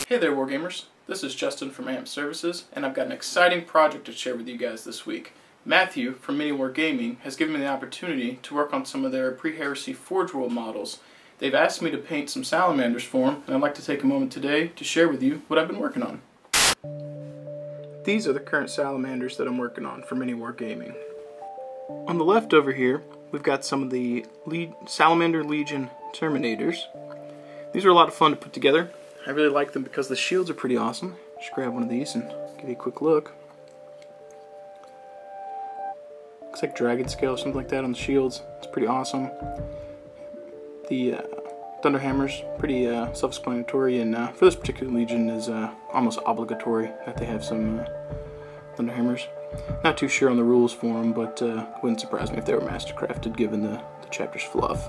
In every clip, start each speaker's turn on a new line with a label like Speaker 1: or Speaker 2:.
Speaker 1: Hey there Wargamers, this is Justin from AMP Services, and I've got an exciting project to share with you guys this week. Matthew from Mini War Gaming has given me the opportunity to work on some of their pre-heresy Forge World models. They've asked me to paint some salamanders for them, and I'd like to take a moment today to share with you what I've been working on. These are the current salamanders that I'm working on for Mini War Gaming. On the left over here, we've got some of the Salamander Legion Terminators. These are a lot of fun to put together. I really like them because the shields are pretty awesome. Just grab one of these and give you a quick look. Looks like dragon scale or something like that on the shields. It's pretty awesome. The Thunderhammer's pretty self-explanatory, and for this particular legion is almost obligatory that they have some Thunderhammers. Not too sure on the rules for them, but wouldn't surprise me if they were mastercrafted given the chapter's fluff.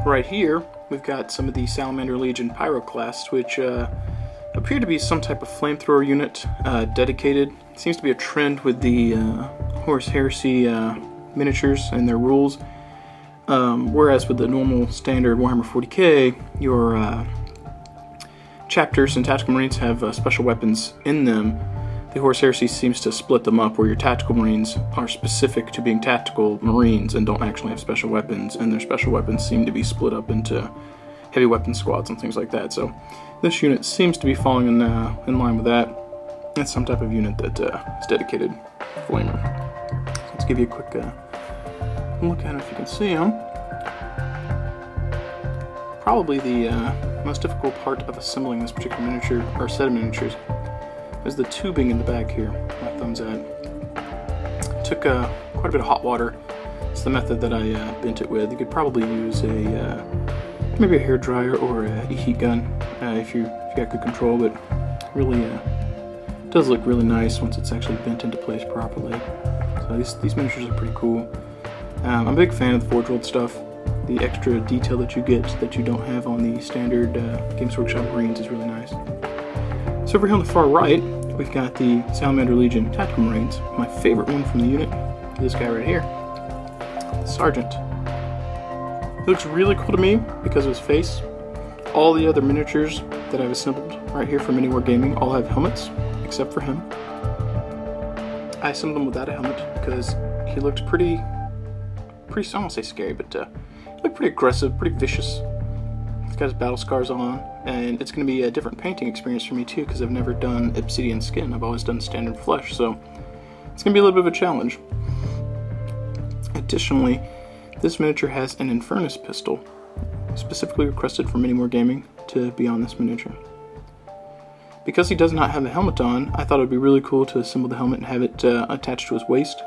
Speaker 1: Right here, we've got some of the Salamander Legion Pyroclasts, which appear to be some type of flamethrower unit dedicated. It seems to be a trend with the Horus Heresy miniatures and their rules. Whereas with the normal standard Warhammer 40k, your chapters and tactical marines have special weapons in them. The Horus Heresy seems to split them up, where your tactical marines are specific to being tactical marines and don't actually have special weapons, and their special weapons seem to be split up into heavy weapon squads and things like that. So this unit seems to be falling in line with that. It's some type of unit that is dedicated to Flamer. So let's give you a quick look at it if you can see them. Probably the most difficult part of assembling this particular miniature, or set of miniatures, is the tubing in the back here. My thumb's at. Took quite a bit of hot water. It's the method that I bent it with. You could probably use maybe a hair dryer or a heat gun if you got good control, but really does look really nice once it's actually bent into place properly. So these miniatures are pretty cool. I'm a big fan of the Forge World stuff. The extra detail that you get that you don't have on the standard Games Workshop Marines is really nice. So over here on the far right, we've got the Salamander Legion Tactical Marines. My favorite one from the unit is this guy right here, the Sergeant. He looks really cool to me because of his face. All the other miniatures that I've assembled right here for Mini War Gaming all have helmets, except for him. I assembled him without a helmet because he looked pretty, I won't say scary, but he looked pretty aggressive, pretty vicious. He's got his battle scars on, and it's going to be a different painting experience for me too, because I've never done obsidian skin. I've always done standard flesh, so it's going to be a little bit of a challenge. Additionally, this miniature has an Infernus pistol, specifically requested for Mini War Gaming to be on this miniature. Because he does not have a helmet on, I thought it would be really cool to assemble the helmet and have it attached to his waist.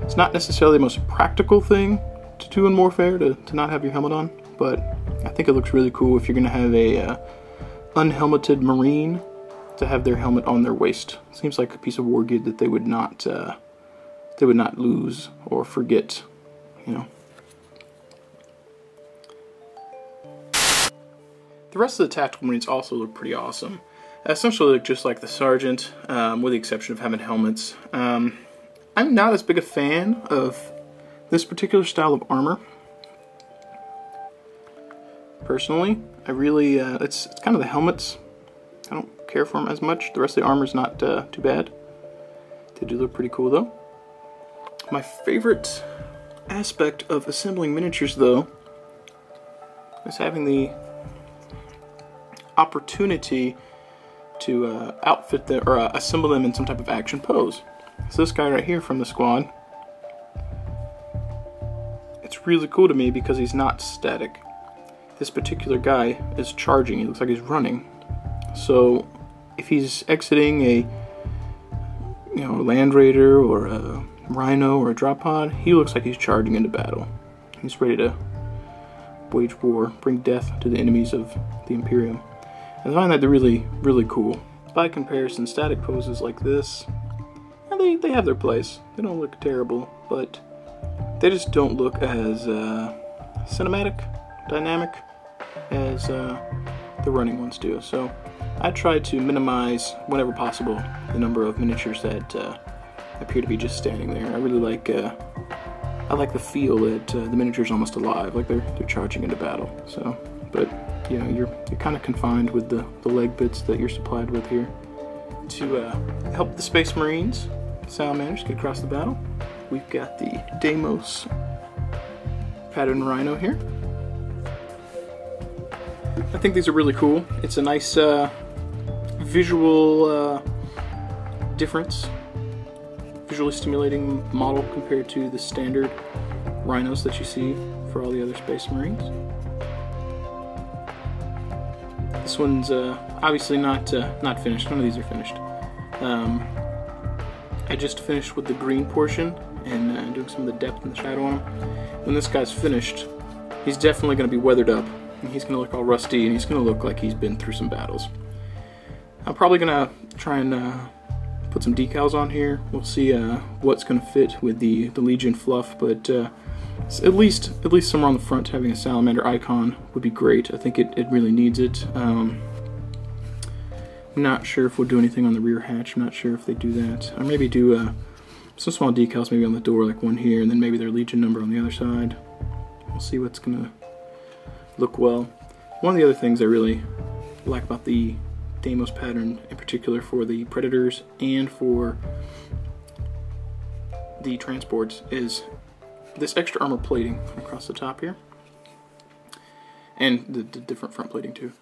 Speaker 1: It's not necessarily the most practical thing to do in warfare, to not have your helmet on, but I think it looks really cool if you're going to have a unhelmeted Marine to have their helmet on their waist. Seems like a piece of war gear that they would not lose or forget, you know. The rest of the tactical Marines also look pretty awesome. Essentially look just like the Sergeant, with the exception of having helmets. I'm not as big a fan of this particular style of armor. Personally, I really, it's kind of the helmets. I don't care for them as much. The rest of the armor's not too bad. They do look pretty cool though. My favorite aspect of assembling miniatures though is having the opportunity to outfit them, or assemble them in some type of action pose. So this guy right here from the squad, it's really cool to me because he's not static. This particular guy is charging. He looks like he's running. So if he's exiting a Land Raider or a Rhino or a drop pod, he looks like he's charging into battle. He's ready to wage war, bring death to the enemies of the Imperium. And I find that they're really, really cool. By comparison, static poses like this, they have their place. They don't look terrible, but they just don't look as cinematic, dynamic as the running ones do. So I try to minimize, whenever possible, the number of miniatures that appear to be just standing there. I really like I like the feel that the miniature's almost alive, like they're charging into battle. So but you know, you're kind of confined with the leg bits that you're supplied with here. To help the Space Marines, Salamanders, get across the battle, we've got the Deimos pattern rhino here. I think these are really cool. It's a nice visual difference, visually stimulating model compared to the standard rhinos that you see for all the other Space Marines. This one's obviously not finished. None of these are finished. I just finished with the green portion and doing some of the depth and the shadow on him. When this guy's finished, he's definitely going to be weathered up. And he's going to look all rusty, and he's going to look like he's been through some battles. I'm probably going to try and put some decals on here. We'll see what's going to fit with the Legion fluff, but at least somewhere on the front having a Salamander icon would be great. I think it really needs it. I'm not sure if we'll do anything on the rear hatch. I'm not sure if they do that. Or maybe do some small decals maybe on the door, like one here, and then maybe their Legion number on the other side. We'll see what's going to look well. One of the other things I really like about the Deimos pattern, in particular for the Predators and for the transports, is this extra armor plating across the top here, and the different front plating too.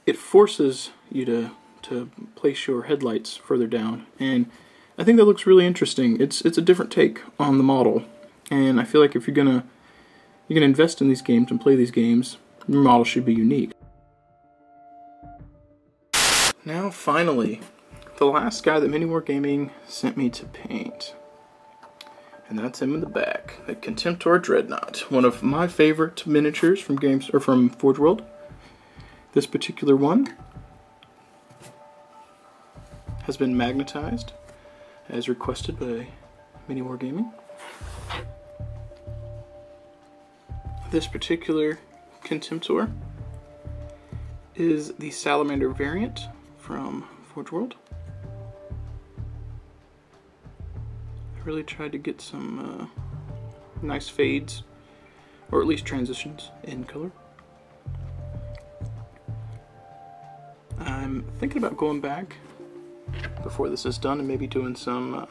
Speaker 1: It forces you to place your headlights further down, and I think that looks really interesting. It's a different take on the model, and I feel like if you're gonna invest in these games and play these games, your model should be unique. Now finally, the last guy that Mini Wargaming sent me to paint. And that's him in the back, the Contemptor Dreadnought. One of my favorite miniatures from games, or from Forge World. This particular one has been magnetized as requested by Mini Wargaming. This particular Contemptor is the Salamander variant from Forge World. I really tried to get some nice fades, or at least transitions in color. I'm thinking about going back before this is done and maybe doing some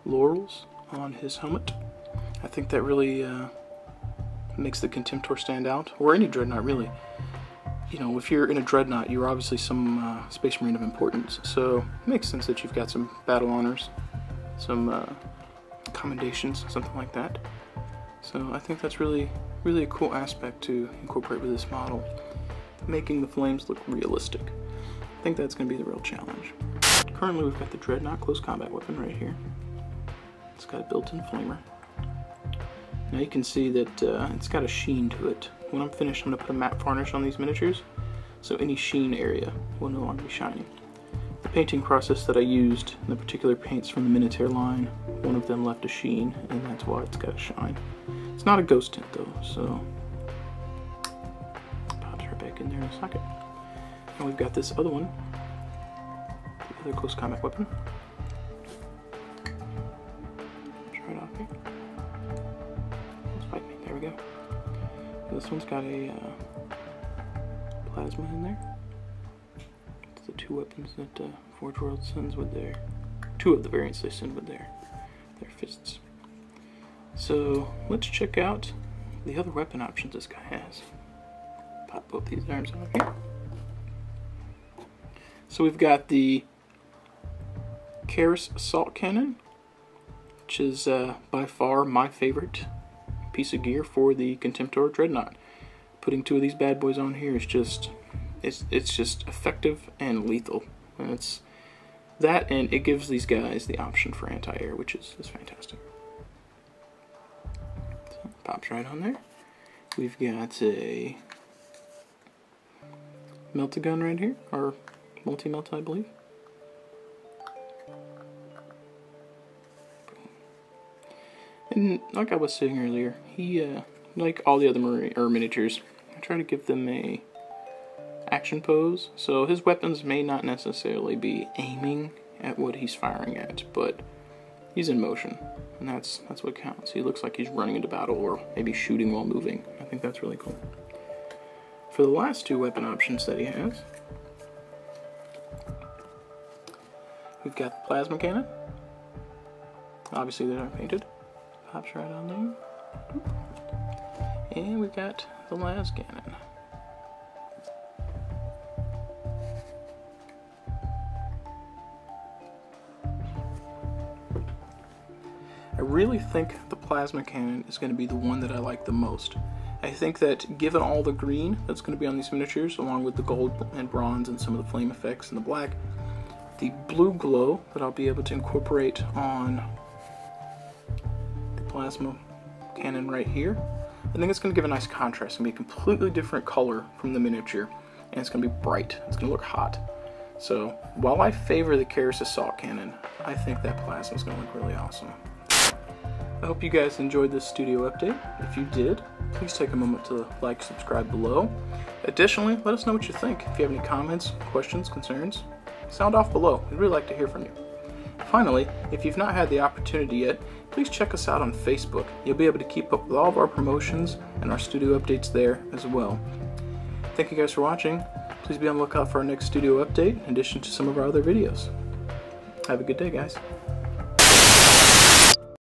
Speaker 1: laurels on his helmet. I think that really makes the Contemptor stand out, or any Dreadnought really. You know, if you're in a Dreadnought, you're obviously some Space Marine of importance, so it makes sense that you've got some battle honors, some commendations, something like that. So I think that's really a cool aspect to incorporate with this model, making the flames look realistic. I think that's going to be the real challenge. Currently we've got the Dreadnought close combat weapon right here. It's got a built-in flamer. Now you can see that it's got a sheen to it. When I'm finished, I'm going to put a matte varnish on these miniatures, so any sheen area will no longer be shiny. The painting process that I used in the particular paints from the Minotaur line, one of them left a sheen, and that's why it's got a shine. It's not a ghost tint though, so pops right back in there in a second. And we've got this other one, the other close combat weapon. Right off here. Let's fight me. There we go. This one's got a plasma in there. It's the two weapons that Forge World sends with their, two of the variants they send with their fists. So let's check out the other weapon options this guy has. Pop both these arms out here. So we've got the Karis Assault Cannon, which is by far my favorite piece of gear for the Contemptor Dreadnought. Putting two of these bad boys on here is just, it's just effective and lethal. And it's that, and it gives these guys the option for anti-air, which is fantastic. So, pops right on there. We've got a melt-a-gun right here, or multi-melt, I believe. And like I was saying earlier, he, like all the other miniatures, I try to give them a action pose. So his weapons may not necessarily be aiming at what he's firing at, but he's in motion, and that's what counts. He looks like he's running into battle, or maybe shooting while moving. I think that's really cool. For the last two weapon options that he has, we've got the plasma cannon. Obviously they're not painted. Pops right on there. And we've got the las cannon. I really think the plasma cannon is going to be the one that I like the most. I think that given all the green that's going to be on these miniatures, along with the gold and bronze and some of the flame effects and the black, the blue glow that I'll be able to incorporate on the plasma cannon right here, I think it's going to give a nice contrast. It's going to be a completely different color from the miniature, and it's going to be bright. It's going to look hot. So while I favor the Karis Assault Cannon, I think that plasma is going to look really awesome. I hope you guys enjoyed this studio update. If you did, please take a moment to like, subscribe below. Additionally, let us know what you think. If you have any comments, questions, concerns, sound off below. We'd really like to hear from you. Finally, if you've not had the opportunity yet, please check us out on Facebook. You'll be able to keep up with all of our promotions and our studio updates there as well. Thank you guys for watching. Please be on the lookout for our next studio update in addition to some of our other videos. Have a good day, guys.